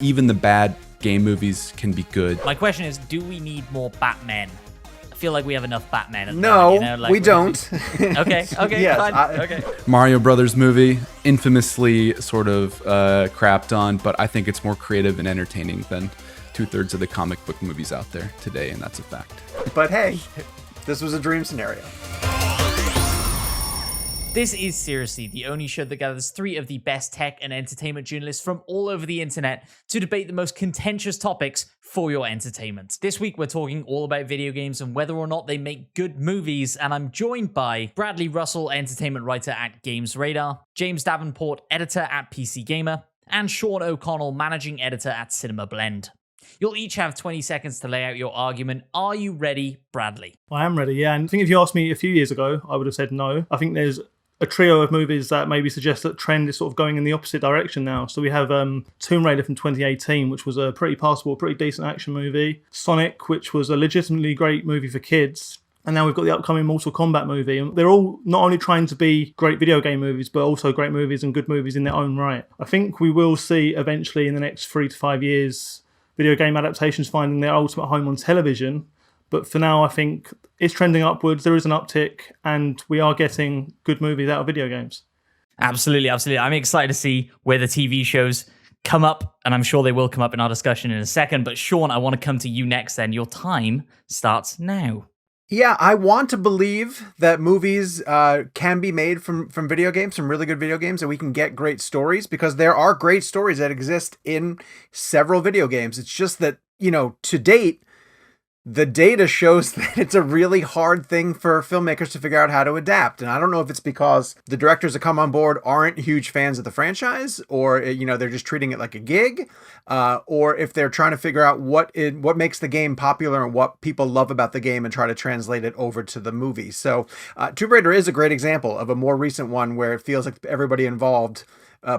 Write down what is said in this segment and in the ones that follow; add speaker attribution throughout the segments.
Speaker 1: Even the bad game movies can be good.
Speaker 2: My question is, do we need more Batmen? I feel like we have enough Batmen. At the
Speaker 3: No,
Speaker 2: moment, you know? Like,
Speaker 3: we don't.
Speaker 2: Okay,
Speaker 3: Yes,
Speaker 2: fine. Okay.
Speaker 1: Mario Brothers movie, infamously sort of crapped on, but I think it's more creative and entertaining than 2/3 of the comic book movies out there today, and that's a fact.
Speaker 3: But hey, this was a dream scenario.
Speaker 2: This is seriously the only show that gathers 3 of the best tech and entertainment journalists from all over the internet to debate the most contentious topics for your entertainment. This week, we're talking all about video games and whether or not they make good movies, and I'm joined by Bradley Russell, entertainment writer at GamesRadar, James Davenport, editor at PC Gamer, and Sean O'Connell, managing editor at CinemaBlend. You'll each have 20 seconds to lay out your argument. Are you ready, Bradley?
Speaker 4: I am ready, yeah. And I think if you asked me a few years ago, I would have said no. I think there's a trio of movies that maybe suggest that trend is sort of going in the opposite direction now. So we have Tomb Raider from 2018, which was a pretty passable, pretty decent action movie. Sonic, which was a legitimately great movie for kids. And now we've got the upcoming Mortal Kombat movie. And they're all not only trying to be great video game movies, but also great movies and good movies in their own right. I think we will see eventually in the next 3 to 5 years video game adaptations finding their ultimate home on television. But for now, I think it's trending upwards. There is an uptick, and we are getting good movies out of video games.
Speaker 2: Absolutely. I'm excited to see where the TV shows come up, and I'm sure they will come up in our discussion in a second. But Sean, I want to come to you next then. Your time starts now.
Speaker 3: Yeah, I want to believe that movies can be made from video games, from really good video games, and we can get great stories, because there are great stories that exist in several video games. It's just that, to date, the data shows that it's a really hard thing for filmmakers to figure out how to adapt. And I don't know if it's because the directors that come on board aren't huge fans of the franchise, or, they're just treating it like a gig, or if they're trying to figure out what makes the game popular and what people love about the game and try to translate it over to the movie. So Tomb Raider is a great example of a more recent one where it feels like everybody involved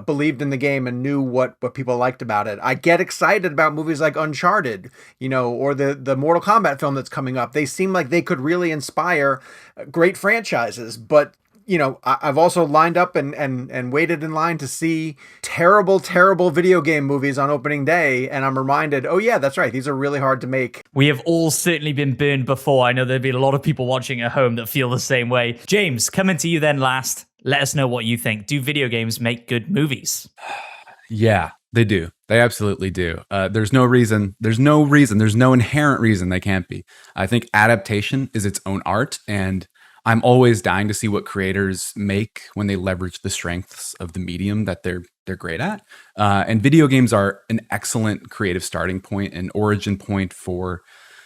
Speaker 3: believed in the game and knew what people liked about it. I get excited about movies like Uncharted, or the Mortal Kombat film that's coming up. They seem like they could really inspire great franchises, but I've also lined up and waited in line to see terrible video game movies on opening day, and I'm reminded, oh yeah, that's right, these are really hard to make.
Speaker 2: We have all certainly been burned before. I know there'll be a lot of people watching at home that feel the same way. James, coming to you then last. Let us know what you think. Do video games make good movies?
Speaker 1: Yeah, they do. They absolutely do. There's no inherent reason they can't be. I think adaptation is its own art, and I'm always dying to see what creators make when they leverage the strengths of the medium that they're great at. And video games are an excellent creative starting point and origin point for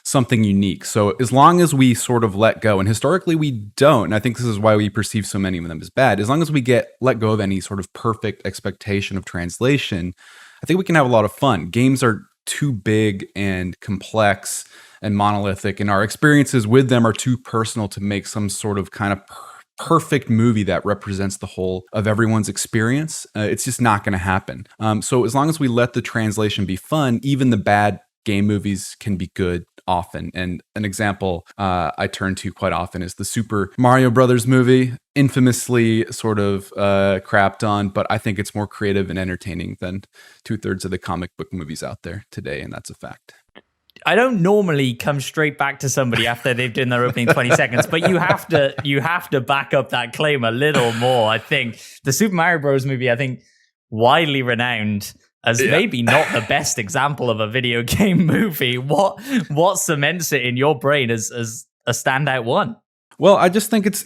Speaker 1: something unique. So as long as we sort of let go, and historically we don't, and I think this is why we perceive so many of them as bad, as long as we let go of any sort of perfect expectation of translation, I think we can have a lot of fun. Games are too big and complex and monolithic, and our experiences with them are too personal to make some sort of kind of perfect movie that represents the whole of everyone's experience. It's just not going to happen. So as long as we let the translation be fun, even the bad game movies can be good often. And an example I turn to quite often is the Super Mario Brothers movie, infamously sort of crapped on, but I think it's more creative and entertaining than 2/3 of the comic book movies out there today, and that's a fact.
Speaker 2: I don't normally come straight back to somebody after they've done their opening 20 seconds, but you have to back up that claim a little more. I think the Super Mario Bros. Movie, I think, widely renowned as maybe not the best example of a video game movie. What cements it in your brain as a standout one?
Speaker 1: Well, I just think it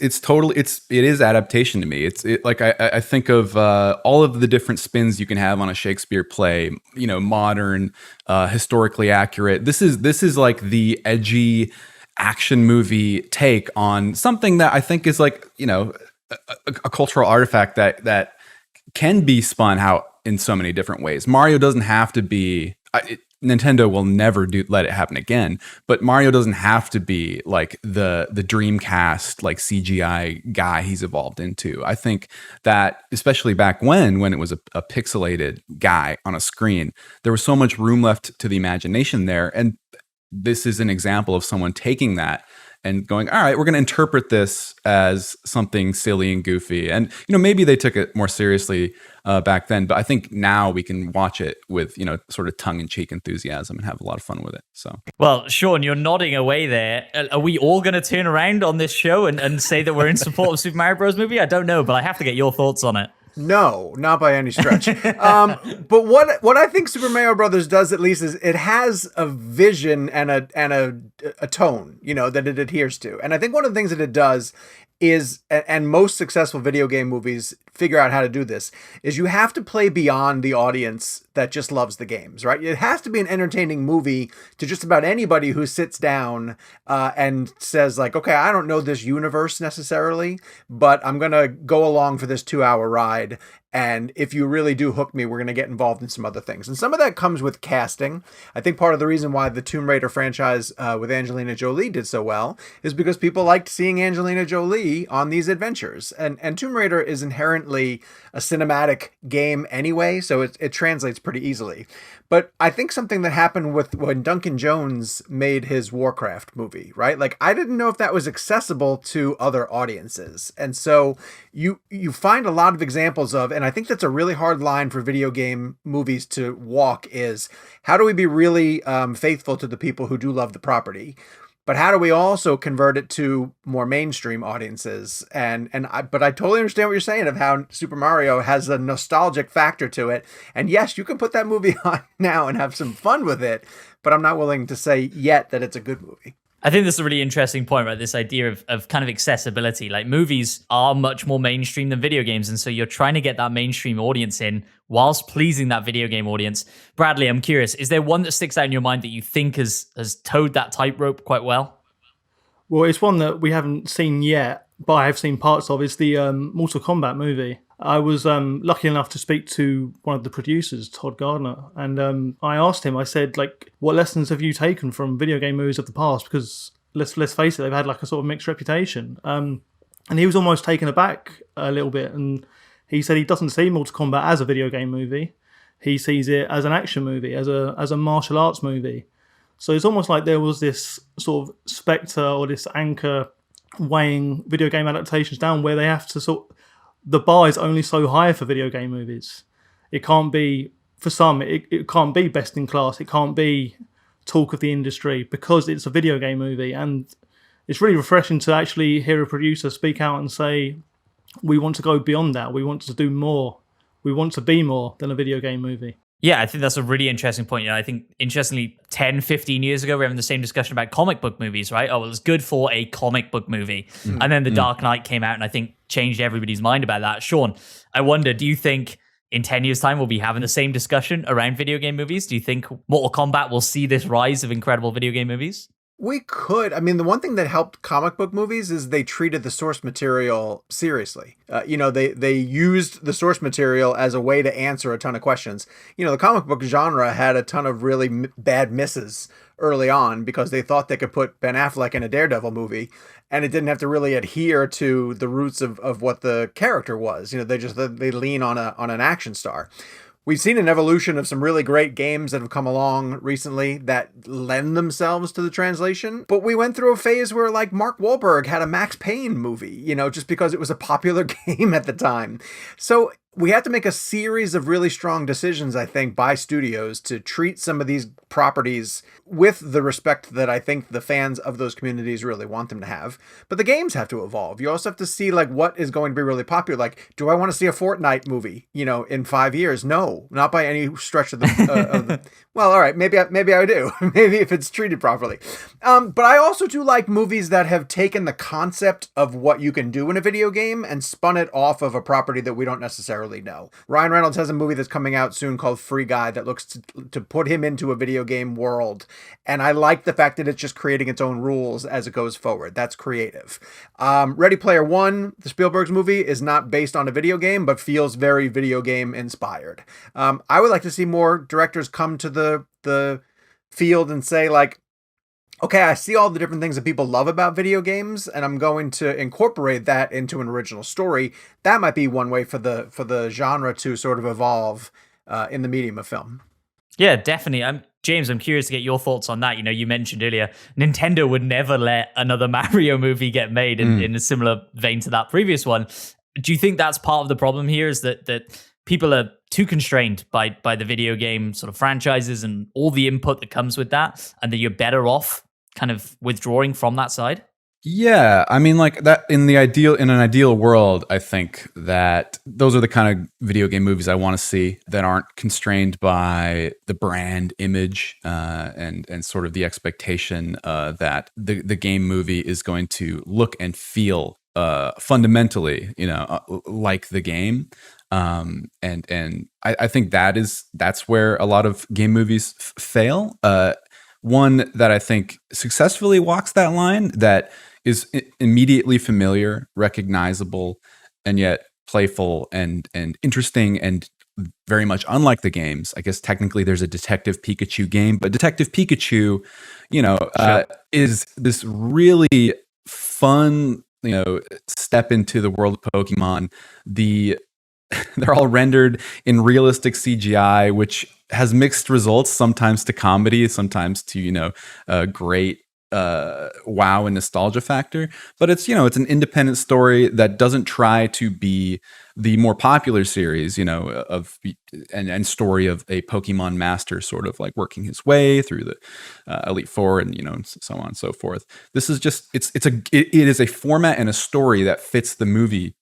Speaker 1: is adaptation to me. I think of all of the different spins you can have on a Shakespeare play, modern, historically accurate. This is like the edgy action movie take on something that I think is like, a cultural artifact that can be spun out in so many different ways. Mario doesn't have to be Nintendo will never let it happen again, but Mario doesn't have to be like the Dreamcast like CGI guy he's evolved into. I think that especially back when it was a pixelated guy on a screen, there was so much room left to the imagination there, and this is an example of someone taking that and going, all right, we're going to interpret this as something silly and goofy. And, maybe they took it more seriously back then, but I think now we can watch it with, sort of tongue-in-cheek enthusiasm and have a lot of fun with it. So,
Speaker 2: well, Sean, you're nodding away there. Are we all going to turn around on this show and say that we're in support of Super Mario Bros. Movie? I don't know, but I have to get your thoughts on it.
Speaker 3: No, not by any stretch. But what I think Super Mario Brothers does at least is it has a vision and a tone, that it adheres to. And I think one of the things that it does is, and most successful video game movies figure out how to do this, is you have to play beyond the audience that just loves the games, right? It has to be an entertaining movie to just about anybody who sits down and says like, okay, I don't know this universe necessarily, but I'm going to go along for this 2-hour ride. And if you really do hook me, we're going to get involved in some other things. And some of that comes with casting. I think part of the reason why the Tomb Raider franchise with Angelina Jolie did so well is because people liked seeing Angelina Jolie on these adventures. And Tomb Raider is inherently a cinematic game anyway, so it translates pretty easily. But I think something that happened with when Duncan Jones made his Warcraft movie, right? Like, I didn't know if that was accessible to other audiences. And so you find a lot of examples of, and I think that's a really hard line for video game movies to walk, is how do we be really faithful to the people who do love the property? But how do we also convert it to more mainstream audiences? But I totally understand what you're saying of how Super Mario has a nostalgic factor to it. And yes, you can put that movie on now and have some fun with it, but I'm not willing to say yet that it's a good movie.
Speaker 2: I think this is a really interesting point, right? This idea of kind of accessibility. Like, movies are much more mainstream than video games. And so you're trying to get that mainstream audience in whilst pleasing that video game audience. Bradley, I'm curious, is there one that sticks out in your mind that you think has towed that tightrope quite well?
Speaker 4: Well, it's one that we haven't seen yet, but I have seen parts of. It's the Mortal Kombat movie. I was lucky enough to speak to one of the producers, Todd Gardner, and I asked him, I said, like, what lessons have you taken from video game movies of the past? Because let's face it, they've had like a sort of mixed reputation. And he was almost taken aback a little bit, and he said he doesn't see Mortal Kombat as a video game movie. He sees it as an action movie, as a martial arts movie. So it's almost like there was this sort of spectre or this anchor weighing video game adaptations down, where they have to the bar is only so high for video game movies. It can't be, for some, it can't be best in class. It can't be talk of the industry because it's a video game movie. And it's really refreshing to actually hear a producer speak out and say, we want to go beyond that. We want to do more. We want to be more than a video game movie.
Speaker 2: Yeah, I think that's a really interesting point. I think, interestingly, 10, 15 years ago, we were having the same discussion about comic book movies, right? Oh, well, it's good for a comic book movie. Mm-hmm. And then The Dark Knight came out and I think changed everybody's mind about that. Sean, I wonder, do you think in 10 years' time we'll be having the same discussion around video game movies? Do you think Mortal Kombat will see this rise of incredible video game movies?
Speaker 3: We could. I mean, the one thing that helped comic book movies is they treated the source material seriously. They used the source material as a way to answer a ton of questions. The comic book genre had a ton of really bad misses early on because they thought they could put Ben Affleck in a Daredevil movie and it didn't have to really adhere to the roots of what the character was. They lean on an action star. We've seen an evolution of some really great games that have come along recently that lend themselves to the translation. But we went through a phase where, like, Mark Wahlberg had a Max Payne movie, just because it was a popular game at the time. So we have to make a series of really strong decisions, I think, by studios to treat some of these properties with the respect that I think the fans of those communities really want them to have. But the games have to evolve. You also have to see, like, what is going to be really popular. Like, do I want to see a Fortnite movie, in 5 years? No, not by any stretch of the... well, all right, maybe I do. Maybe if it's treated properly. But I also do like movies that have taken the concept of what you can do in a video game and spun it off of a property that we don't necessarily know. Ryan Reynolds has a movie that's coming out soon called Free Guy that looks to put him into a video game world. And I like the fact that it's just creating its own rules as it goes forward. That's creative. Ready Player One, the Spielberg's movie, is not based on a video game, but feels very video game inspired. I would like to see more directors come to the field and say, like, okay, I see all the different things that people love about video games, and I'm going to incorporate that into an original story. That might be one way for the genre to sort of evolve in the medium of film.
Speaker 2: Yeah, definitely. James, I'm curious to get your thoughts on that. You know, you mentioned earlier, Nintendo would never let another Mario movie get made in a similar vein to that previous one. Do you think that's part of the problem here, is that people are too constrained by the video game sort of franchises and all the input that comes with that, and that you're better off kind of withdrawing from that side?
Speaker 1: Yeah, I mean, like that in an ideal world, I think that those are the kind of video game movies I want to see that aren't constrained by the brand image and sort of the expectation that the game movie is going to look and feel fundamentally, like the game. And I think that's where a lot of game movies fail. One that I think successfully walks that line, that is immediately familiar, recognizable, and yet playful and interesting and very much unlike the games. I guess technically there's a Detective Pikachu game, but Detective Pikachu, is this really fun, step into the world of Pokemon. They're all rendered in realistic CGI, which has mixed results, sometimes to comedy, sometimes to, great wow and nostalgia factor. But it's an independent story that doesn't try to be the more popular series, and story of a Pokemon master sort of like working his way through the Elite Four and, and so on and so forth. This is just, it is a format and a story that fits the movie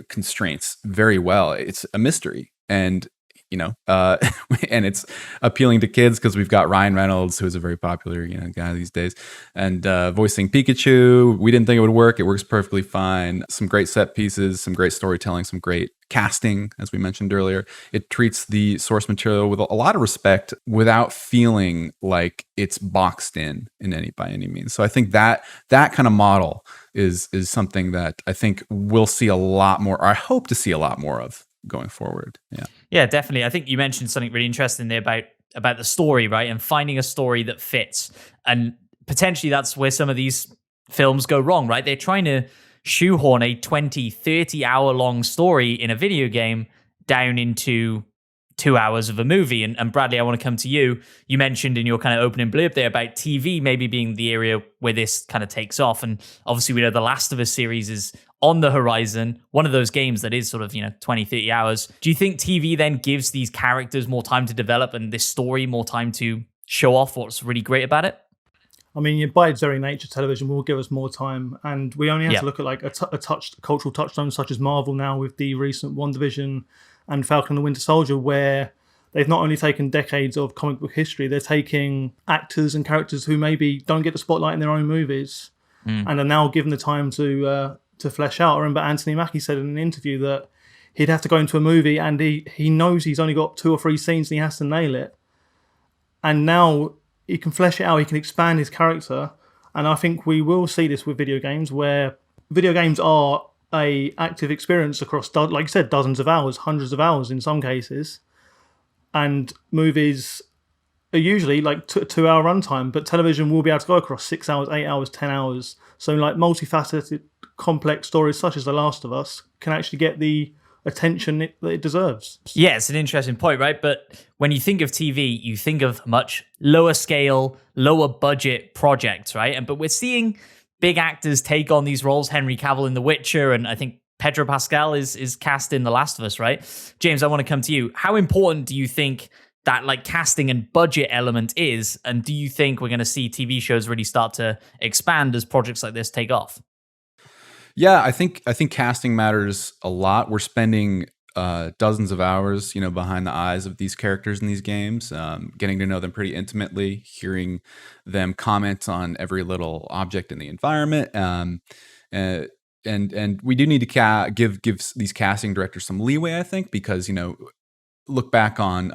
Speaker 1: constraints very well. It's a mystery, and and it's appealing to kids because we've got Ryan Reynolds, who's a very popular guy these days, and voicing Pikachu. We didn't think it would work. It works perfectly fine. Some great set pieces, some great storytelling, some great casting, as we mentioned earlier. It treats the source material with a lot of respect without feeling like it's boxed in by any means. So I think that kind of model is something that I think we'll see a lot more, or I hope to see a lot more of going forward.
Speaker 2: Yeah, definitely. I think you mentioned something really interesting there about the story, right? And finding a story that fits. And potentially that's where some of these films go wrong, right? They're trying to shoehorn a 20, 30 hour long story in a video game down into 2 hours of a movie. And Bradley, I want to come to you. You mentioned in your kind of opening blurb there about TV maybe being the area where this kind of takes off. And obviously we know the Last of Us series is on the horizon, one of those games that is sort of 20, 30 hours. Do you think TV then gives these characters more time to develop and this story more time to show off what's really great about it?
Speaker 4: I mean, by its very nature, television will give us more time, and we only have to look at like a cultural touchstone such as Marvel now with the recent WandaVision and Falcon and the Winter Soldier, where they've not only taken decades of comic book history, they're taking actors and characters who maybe don't get the spotlight in their own movies, and are now given the time to flesh out. I remember Anthony Mackie said in an interview that he'd have to go into a movie and he knows he's only got 2 or 3 scenes and he has to nail it. And now he can flesh it out, he can expand his character. And I think we will see this with video games, where video games are a active experience across, like you said, dozens of hours, hundreds of hours in some cases. And movies are usually like 2 hour runtime, but television will be able to go across 6 hours, 8 hours, 10 hours. So like multifaceted, complex stories such as The Last of Us can actually get the attention that it deserves.
Speaker 2: Yeah, it's an interesting point, right? But when you think of TV, you think of much lower scale, lower budget projects, right? But we're seeing big actors take on these roles. Henry Cavill in The Witcher, and I think Pedro Pascal is cast in The Last of Us, right? James, I want to come to you. How important do you think that like casting and budget element is? And do you think we're going to see TV shows really start to expand as projects like this take off?
Speaker 1: Yeah, I think casting matters a lot. We're spending dozens of hours, behind the eyes of these characters in these games, getting to know them pretty intimately, hearing them comment on every little object in the environment, and we do need to give these casting directors some leeway, I think, because look back on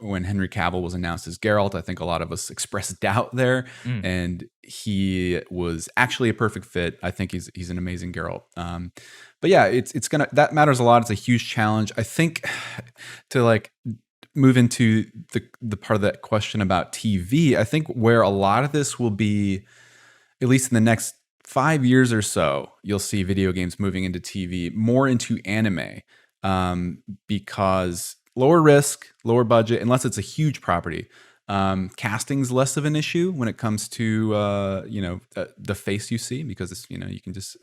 Speaker 1: when Henry Cavill was announced as Geralt. I think a lot of us expressed doubt there, and he was actually a perfect fit. I think he's an amazing Geralt. But yeah, that matters a lot. It's a huge challenge. I think to like move into the part of that question about TV. I think where a lot of this will be, at least in the next 5 years or so, you'll see video games moving into TV, more into anime, because lower risk, lower budget, unless it's a huge property. Casting's less of an issue when it comes to the face you see, because it's, you can just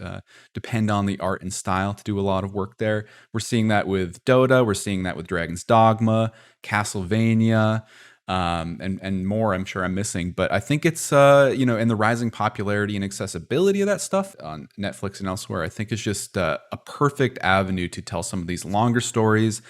Speaker 1: depend on the art and style to do a lot of work there. We're seeing that with Dota. We're seeing that with Dragon's Dogma, Castlevania, and more. I'm sure I'm missing, but I think it's in the rising popularity and accessibility of that stuff on Netflix and elsewhere, I think it's just a perfect avenue to tell some of these longer stories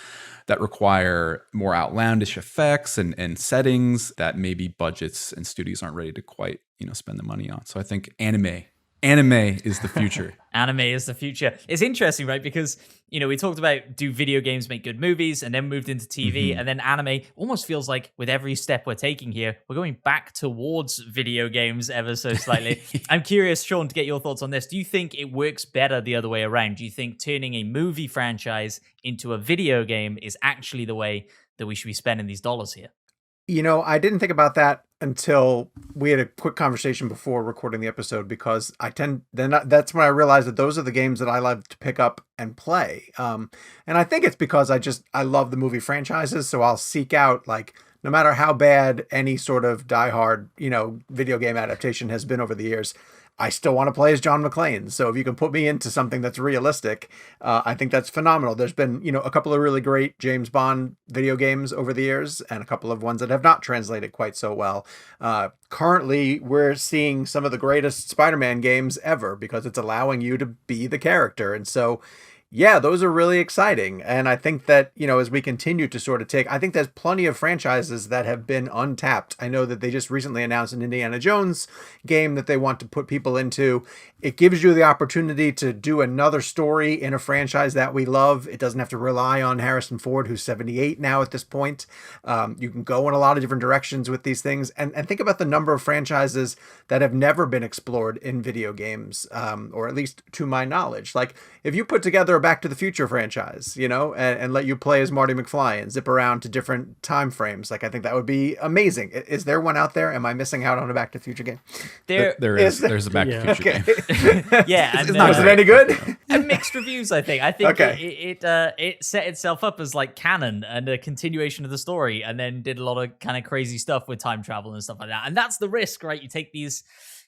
Speaker 1: that require more outlandish effects and settings that maybe budgets and studios aren't ready to quite spend the money on. So I think anime is the future.
Speaker 2: Anime is the future. It's interesting, right? Because, we talked about, do video games make good movies, and then moved into TV, and then anime almost feels like with every step we're taking here, we're going back towards video games ever so slightly. I'm curious, Sean, to get your thoughts on this. Do you think it works better the other way around? Do you think turning a movie franchise into a video game is actually the way that we should be spending these dollars here?
Speaker 3: I didn't think about that until we had a quick conversation before recording the episode, because that's when I realized that those are the games that I love to pick up and play. And I think it's because I love the movie franchises. So I'll seek out, like, no matter how bad any sort of diehard, video game adaptation has been over the years, I still want to play as John McClane. So if you can put me into something that's realistic, I think that's phenomenal. There's been, a couple of really great James Bond video games over the years, and a couple of ones that have not translated quite so well. Currently, we're seeing some of the greatest Spider-Man games ever because it's allowing you to be the character. And so, yeah, those are really exciting. And I think that, as we continue to sort of I think there's plenty of franchises that have been untapped. I know that they just recently announced an Indiana Jones game that they want to put people into. It gives you the opportunity to do another story in a franchise that we love. It doesn't have to rely on Harrison Ford, who's 78 now at this point. You can go in a lot of different directions with these things. And think about the number of franchises that have never been explored in video games, or at least to my knowledge. Like, if you put together a Back to the Future franchise, and let you play as Marty McFly and zip around to different time frames, like, I think that would be amazing. Is there one out there? Am I missing out on a Back to the Future game?
Speaker 1: There is. There's a Back to the Future game.
Speaker 2: Yeah, and
Speaker 3: was it any good?
Speaker 2: And mixed reviews, I think. It set itself up as like canon and a continuation of the story, and then did a lot of kind of crazy stuff with time travel and stuff like that. And that's the risk, right? You take these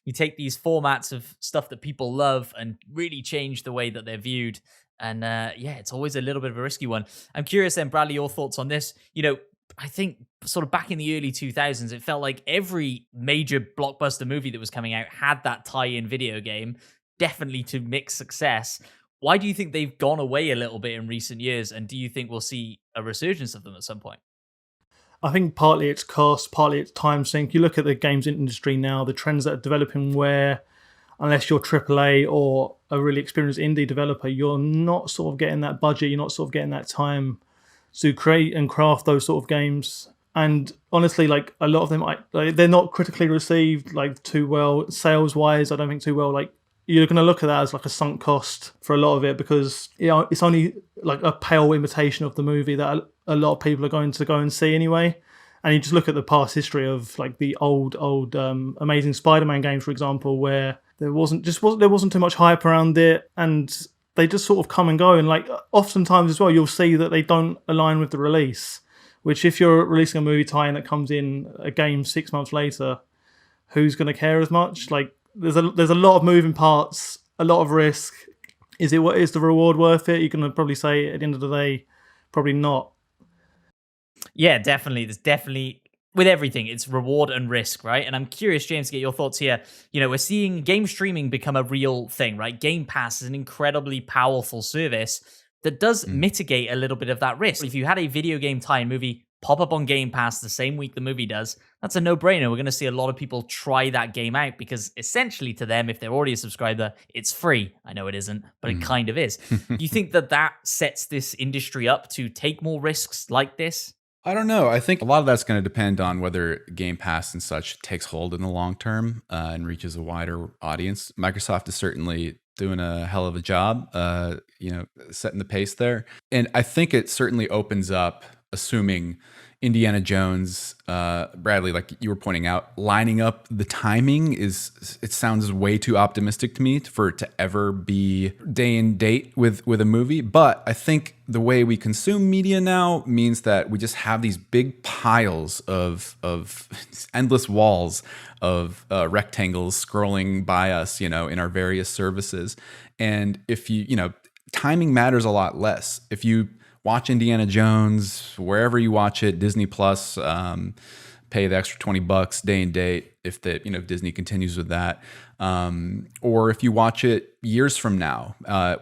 Speaker 2: formats of stuff that people love and really change the way that they're viewed. And it's always a little bit of a risky one. I'm curious then, Bradley, your thoughts on this. I think sort of back in the early 2000s, it felt like every major blockbuster movie that was coming out had that tie-in video game, definitely to mixed success. Why do you think they've gone away a little bit in recent years? And do you think we'll see a resurgence of them at some point?
Speaker 4: I think partly it's cost, partly it's time sink. You look at the games industry now, the trends that are developing where, unless you're AAA or a really experienced indie developer, you're not sort of getting that budget, you're not sort of getting that time to create and craft those sort of games. And honestly, like, a lot of them, they're not critically received like too well. Sales wise, I don't think too well. Like, you're going to look at that as like a sunk cost for a lot of it, because it's only like a pale imitation of the movie that a lot of people are going to go and see anyway. And you just look at the past history of like the old Amazing Spider-Man games, for example, where there wasn't too much hype around it, and they just sort of come and go. And like, oftentimes as well, you'll see that they don't align with the release, which, if you're releasing a movie tie-in that comes in a game 6 months later, who's going to care as much? Like, there's a lot of moving parts, a lot of risk. Is the reward worth it? You're going to probably say at the end of the day, probably not.
Speaker 2: Yeah, definitely. There's definitely, with everything, it's reward and risk, right? And I'm curious, James, to get your thoughts here. We're seeing game streaming become a real thing, right? Game Pass is an incredibly powerful service that does mitigate a little bit of that risk. If you had a video game tie-in movie pop up on Game Pass the same week the movie does, that's a no-brainer. We're going to see a lot of people try that game out, because essentially to them, if they're already a subscriber, it's free. I know it isn't, but it kind of is. Do you think that sets this industry up to take more risks like this?
Speaker 1: I don't know. I think a lot of that's going to depend on whether Game Pass and such takes hold in the long term and reaches a wider audience. Microsoft is certainly doing a hell of a job, setting the pace there. And I think it certainly opens up, assuming Indiana Jones, Bradley, like you were pointing out, lining up the timing it sounds way too optimistic to me for it to ever be day and date with a movie. But I think the way we consume media now means that we just have these big piles of endless walls of rectangles scrolling by us, in our various services. And if timing matters a lot less. If you watch Indiana Jones wherever you watch it, Disney Plus, pay the extra $20 day and date if Disney continues with that, or if you watch it years from now,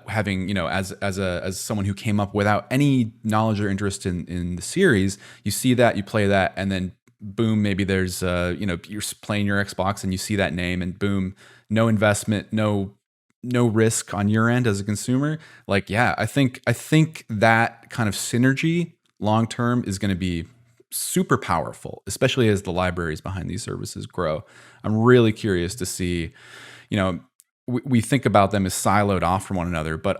Speaker 1: having as someone who came up without any knowledge or interest in the series, you see that, you play that, and then boom, maybe there's you're playing your Xbox and you see that name, and boom, no investment, no risk on your end as a consumer. Like, yeah, I think that kind of synergy long term is going to be super powerful, especially as the libraries behind these services grow. I'm really curious to see, we think about them as siloed off from one another, but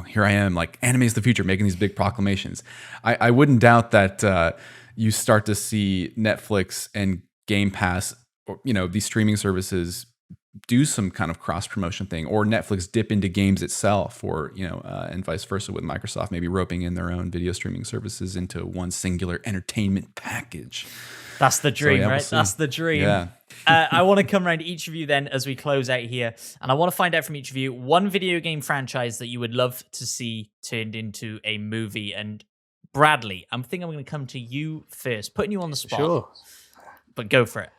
Speaker 1: here I am, like, anime is the future, making these big proclamations. I wouldn't doubt that you start to see Netflix and Game Pass, or, these streaming services do some kind of cross promotion thing, or Netflix dip into games itself, or and vice versa with Microsoft maybe roping in their own video streaming services into one singular entertainment package.
Speaker 2: That's the dream,
Speaker 1: So, yeah,
Speaker 2: right?
Speaker 1: we'll
Speaker 2: That's the dream.
Speaker 1: Yeah.
Speaker 2: I want to come around to each of you then as we close out here, and I want to find out from each of you one video game franchise that you would love to see turned into a movie. And Bradley, I'm going to come to you first, putting you on the spot.
Speaker 4: Sure.
Speaker 2: But go for it.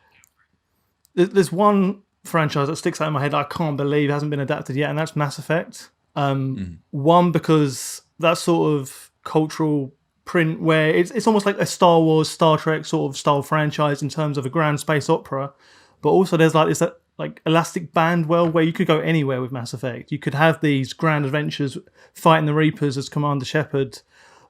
Speaker 4: There's one franchise that sticks out in my head that I can't believe hasn't been adapted yet, and that's Mass Effect. One, because that sort of cultural print where it's almost like a Star Wars, Star Trek sort of style franchise in terms of a grand space opera, but also there's like this like elastic band world where you could go anywhere with Mass Effect. You could have these grand adventures fighting the Reapers as Commander Shepard,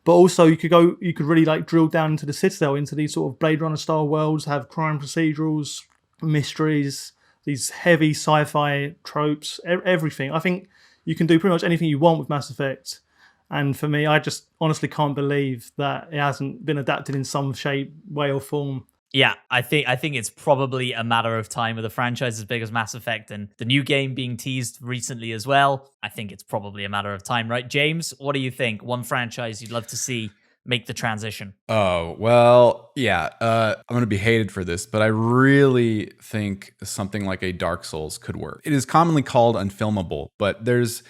Speaker 4: but also you could really like drill down into the Citadel, into these sort of Blade Runner style worlds, have crime procedurals, mysteries, these heavy sci-fi tropes, everything. I think you can do pretty much anything you want with Mass Effect. And for me, I just honestly can't believe that it hasn't been adapted in some shape, way, or form.
Speaker 2: Yeah, I think it's probably a matter of time with a franchise as big as Mass Effect and the new game being teased recently as well. I think it's probably a matter of time, right? James, what do you think? One franchise you'd love to see make the transition?
Speaker 1: Oh, well, yeah. I'm going to be hated for this, but I really think something like a Dark Souls could work. It is commonly called unfilmable, but this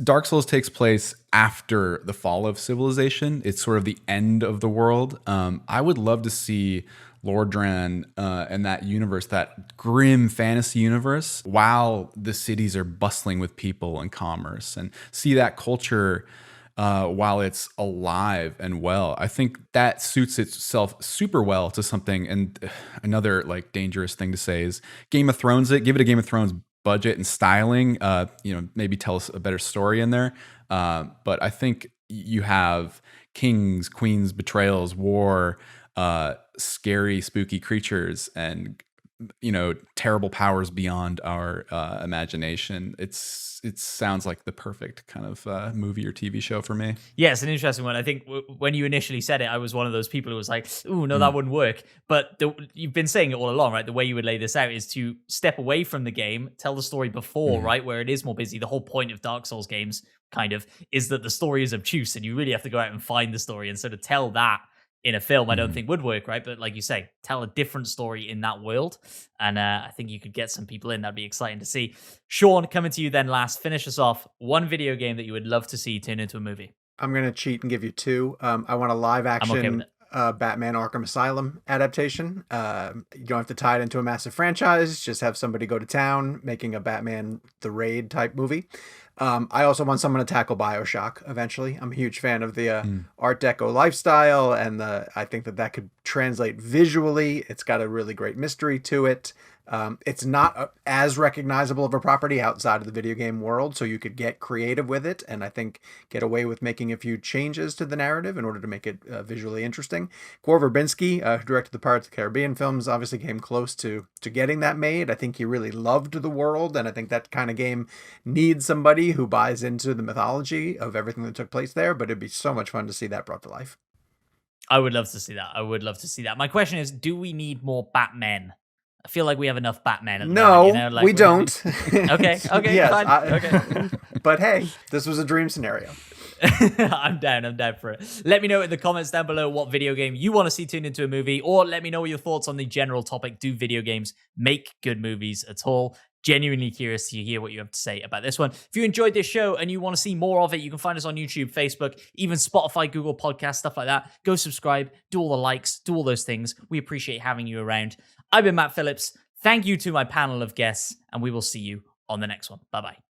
Speaker 1: Dark Souls takes place after the fall of civilization. It's sort of the end of the world. I would love to see Lordran and that universe, that grim fantasy universe, while the cities are bustling with people and commerce, and see that culture while it's alive and well. I think that suits itself super well to something. And another like dangerous thing to say is Game of Thrones it. Give it a Game of Thrones budget and styling. Maybe tell us a better story in there. But I think you have kings, queens, betrayals, war, scary, spooky creatures, and terrible powers beyond our imagination. It sounds like the perfect kind of movie or TV show for me.
Speaker 2: Yeah, it's an interesting one. I think when you initially said it, I was one of those people who was like, "Ooh, no, that wouldn't work." But you've been saying it all along, right? The way you would lay this out is to step away from the game, tell the story before, right, where it is more busy. The whole point of Dark Souls games, kind of, is that the story is obtuse, and you really have to go out and find the story, and sort of tell that in a film, I don't think would work, right? But like you say, tell a different story in that world. And I think you could get some people in. That'd be exciting to see. Sean, coming to you then last, finish us off. One video game that you would love to see turn into a movie.
Speaker 3: I'm going to cheat and give you two. I want a live action Batman Arkham Asylum adaptation. You don't have to tie it into a massive franchise. Just have somebody go to town making a Batman The Raid type movie. I also want someone to tackle Bioshock eventually. I'm a huge fan of the Art Deco lifestyle, and I think that could translate visually. It's got a really great mystery to it. It's not as recognizable of a property outside of the video game world, so you could get creative with it, and I think get away with making a few changes to the narrative in order to make it visually interesting. Gore Verbinski, who directed the Pirates of the Caribbean films, obviously came close to getting that made. I think he really loved the world, and I think that kind of game needs somebody who buys into the mythology of everything that took place there, but it'd be so much fun to see that brought to life.
Speaker 2: I would love to see that. I would love to see that. My question is, do we need more Batmen? I feel like we have enough Batmen at the moment, you know? Like,
Speaker 3: we don't.
Speaker 2: Okay,
Speaker 3: Yes,
Speaker 2: fine. Okay.
Speaker 3: But hey, this was a dream scenario.
Speaker 2: I'm down for it. Let me know in the comments down below what video game you want to see turned into a movie, or let me know your thoughts on the general topic. Do video games make good movies at all? Genuinely curious to hear what you have to say about this one. If you enjoyed this show and you want to see more of it, you can find us on YouTube, Facebook, even Spotify, Google Podcasts, stuff like that. Go subscribe, do all the likes, do all those things. We appreciate having you around. I've been Matt Phillips. Thank you to my panel of guests, and we will see you on the next one. Bye-bye.